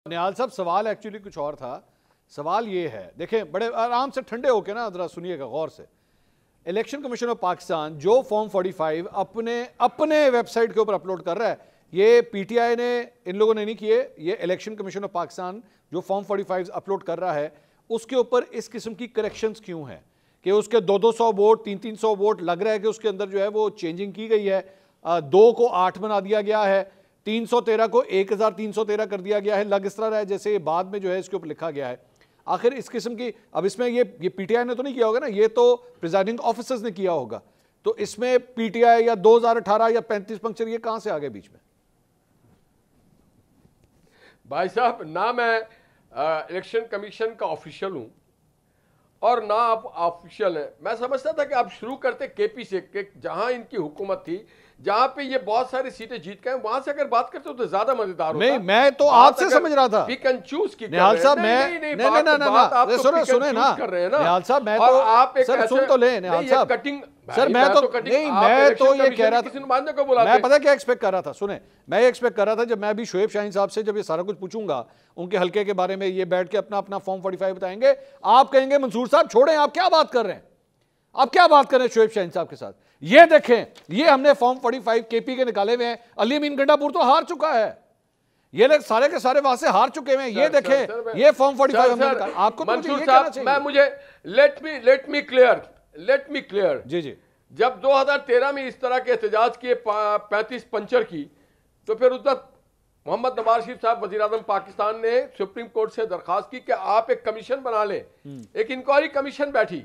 निहाल साहब, सवाल एक्चुअली कुछ और था। सवाल ये है, देखें बड़े आराम से ठंडे होकर ना जरा सुनिएगा गौर से। इलेक्शन कमीशन ऑफ पाकिस्तान जो फॉर्म 45 अपने वेबसाइट के ऊपर अपलोड कर रहा है, ये पीटीआई ने, इन लोगों ने नहीं किए, ये इलेक्शन कमीशन ऑफ पाकिस्तान जो फॉर्म 45 अपलोड कर रहा है उसके ऊपर इस किस्म की करेक्शंस क्यों हैं कि उसके 200 वोट 300 वोट लग रहा है कि उसके अंदर जो है वो चेंजिंग की गई है, 2 को 8 बना दिया गया है, 313 को 1313 कर दिया गया है। लग इस तरह रहा है जैसे बाद में जो है इसके ऊपर लिखा गया है। आखिर इस किस्म की, अब इसमें ये पीटीआई ने तो नहीं किया होगा ना, ये तो प्रिजाइडिंग ऑफिसर्स ने किया होगा। तो इसमें पीटीआई या 2018 या 35 पंक्चर ये कहां से आ गए बीच में? भाई साहब, ना मैं इलेक्शन कमीशन का ऑफिशियल हूं और ना आप ऑफिशियल हैं। मैं समझता था कि आप शुरू करते केपी से, कि जहां इनकी हुकूमत थी, जहां पे ये बहुत सारी सीटें जीत गए, वहां से अगर बात करते तो ज्यादा मजेदार होता। मैं तो आपसे समझ रहा था पिक एंड चूज की निहाल साहब। सुने ना कर रहे हैं ना निहाल साहब, मैं तो आप सर सुन तो ले निहाल साहब। कटिंग सर मैं तो नहीं, मैं तो ये कह रहा था, मैं पता क्या एक्सपेक्ट कर रहा था, सुने, मैं ये एक्सपेक्ट कर रहा था जब मैं अभी शोएब शाहीन साहब से जब ये सारा कुछ पूछूंगा उनके हल्के के बारे में, ये बैठ के अपना अपना फॉर्म 45 बताएंगे, आप कहेंगे मंसूर साहब छोड़ें, आप क्या बात कर रहे हैं, आप क्या बात कर रहे हैं शोएब शाहीन साहब के साथ। ये देखें, ये हमने फॉर्म 45 केपी के निकाले हुए हैं। अली अमीन गंडापुर तो हार चुका है, ये लोग सारे के सारे वहां से हार चुके हैं। ये देखें, ये फॉर्म 45 हमने निकाला। आपको तो मुझे ये कहना चाहिए। मुझे लेट मी क्लियर जी जी। जब 2013 में इस तरह के एहतजाज किए 35 पंचर की, तो फिर उस वक्त मोहम्मद नवाज शरीफ साहब वजीर आजम पाकिस्तान ने सुप्रीम कोर्ट से दरखास्त की कि आप एक कमीशन बना लें। एक इंक्वायरी कमीशन बैठी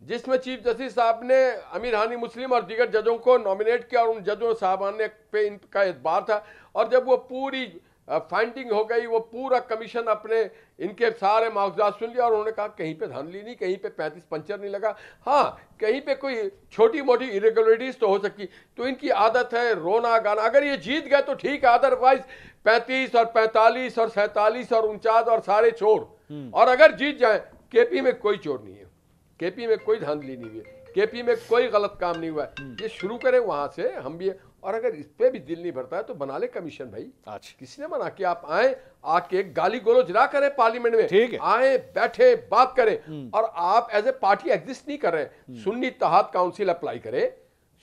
जिसमें चीफ जस्टिस साहब ने अमीर हानी मुस्लिम और दीगर जजों को नॉमिनेट किया और उन जजों साहबान ने पे इनका एतबार था। और जब वो पूरी फाइंडिंग हो गई, वो पूरा कमीशन अपने इनके सारे मावजात सुन लिया और उन्होंने कहा कहीं पे धांधली नहीं, कहीं पे 35 पंचर नहीं लगा, हाँ कहीं पे कोई छोटी मोटी इरेगुलरिटीज तो हो सकती। तो इनकी आदत है रोना गाना। अगर ये जीत गए तो ठीक है, अदरवाइज 35 और 45 और 47 और 49 और सारे चोर। और अगर जीत जाए, केपी में कोई चोर नहीं है, केपी में कोई धांधली नहीं हुई है, केपी में कोई गलत काम नहीं हुआ है। ये शुरू करें वहां से, हम भी। और अगर इस पे भी दिल नहीं भरता है तो बना ले कमीशन भाई। अच्छा, किसी ने मना किया? आप आए, आके गाली गोलोज ना करें पार्लियामेंट में, ठीक है, आए बैठे बात करें। और आप एज ए पार्टी एग्जिस्ट नहीं कर रहे। सुन्नी इत्तेहाद काउंसिल अप्लाई करे।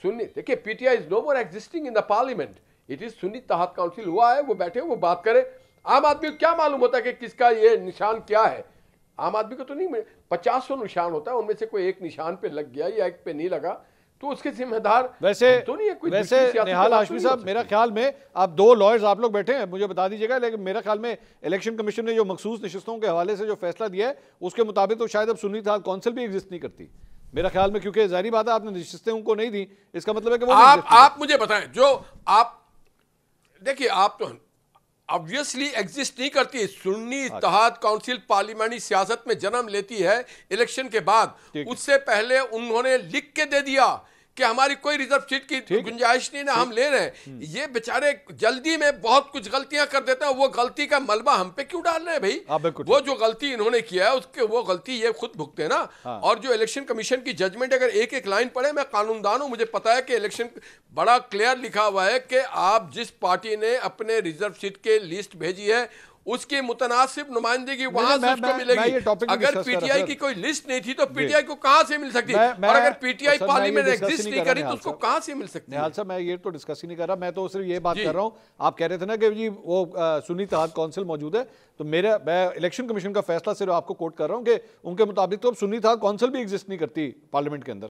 सुन्नी, देखिए PTI is no more existing in the parliament, it is Sunni Ittehad council हुआ है, वो बैठे वो बात करे। आम आदमी को क्या मालूम होता है कि किसका ये निशान क्या है? आम आदमी को तो नहीं, 50 निशान होता है, उनमें से कोई एक निशान पे लग गया या एक पे नहीं लगा तो उसके जिम्मेदार वैसे तो नहीं है कोई। वैसे निहाल हाशमी साहब, मेरा ख्याल में आप 2 लॉयर्स आप लोग बैठे हैं, मुझे बता दीजिएगा, लेकिन मेरा ख्याल में इलेक्शन कमीशन ने जो मखसूस नशिस्तों के हवाले से जो फैसला दिया है उसके मुताबिक तो शायद अब सुन्नी इत्तेहाद काउंसिल भी एग्जिस्ट नहीं करती मेरा ख्याल में, क्योंकि जाहिर बात है आपने नशिस्तें उनको नहीं दी, इसका मतलब है कि वो आप मुझे बताएं, जो आप देखिए, आप तो ऑब्वियसली एग्जिस्ट नहीं करती। सुन्नी इत्तेहाद काउंसिल पार्लियामेंटी सियासत में जन्म लेती है इलेक्शन के बाद। उससे पहले उन्होंने लिख के दे दिया कि हमारी कोई रिजर्व सीट की गुंजाइश नहीं ना, हम ले रहे हैं। ये बेचारे जल्दी में बहुत कुछ गलतियां कर देते हैं, वो गलती का मलबा हम पे क्यों डाल रहे हैं भाई? वो जो गलती इन्होंने किया है उसके वो गलती ये खुद भुगते ना। और जो इलेक्शन कमीशन की जजमेंट, अगर एक एक लाइन पढ़े, मैं कानूनदान हूं, मुझे पता है कि इलेक्शन बड़ा क्लियर लिखा हुआ है कि आप जिस पार्टी ने अपने रिजर्व सीट के लिस्ट भेजी है उसकी मुतनासिब नुमाइंदगी वहां से उसको मिलेगी। अगर पीटीआई की कोई लिस्ट नहीं थी तो पीटीआई को कहां से मिल सकती? और अगर पीटीआई पार्लियामेंट एग्जिस्ट नहीं करी तो उसको कहां से मिल सकती? निहाल साहब, मैं ये तो डिस्कस ही नहीं कर रहा, मैं तो सिर्फ ये बात कर रहा हूं। आप कह रहे थे ना कि जी वो सुन्नी इत्तेहाद काउंसिल मौजूद है, तो मैं इलेक्शन कमीशन का फैसला सिर्फ आपको कोट कर रहा हूं कि उनके मुताबिक तो अब सुन्नी इत्तेहाद काउंसिल भी एग्जिस्ट नहीं करती पार्लियामेंट के अंदर।